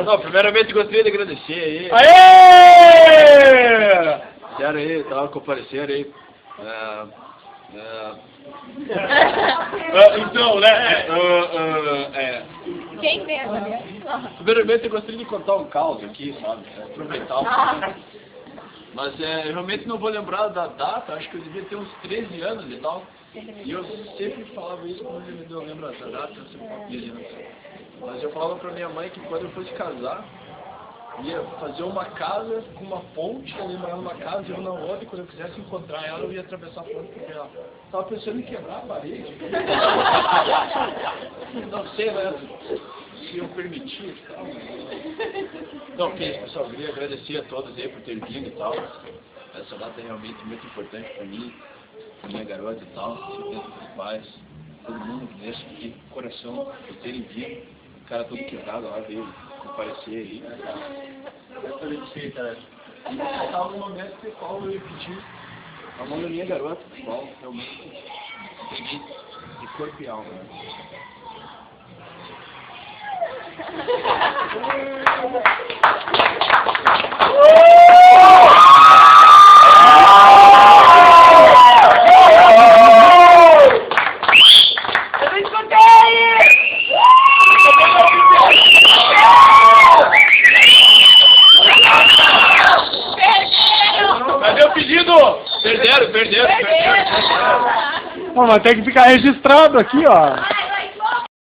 Não, primeiramente gostaria de agradecer aí. Aê! Quero aí, tal, comparecer aí. Então, né? Quem pensa, né? Primeiramente eu gostaria de contar um caos aqui, sabe? Aproveitar Mas eu realmente não vou lembrar da data, acho que eu devia ter uns 13 anos e tal. E eu sempre falava isso quando eu lembro da data, eu sempre falava 15 anos. Mas eu falava pra minha mãe que quando eu fosse casar, ia fazer uma casa com uma ponte, eu ia morar numa casa e eu na outra, e quando eu quisesse encontrar ela, eu ia atravessar a ponte, porque ela tava pensando em quebrar a parede. Não sei, né? Se eu permitir e tal. Não, que isso, pessoal, eu queria agradecer a todos aí por ter vindo e tal. Essa data é realmente muito importante para mim, pra minha garota e tal, meus pais, todo mundo que deixa aqui, coração, por terem vindo. O cara todo quebrado lá veio comparecer aí. Eu falei pra você, cara. Estava no momento no qual eu ia pedir a mão da minha garota, qual realmente pedi de corpo e alma. Cadê o pedido? Perderam. Mas tem que ficar registrado aqui, ó.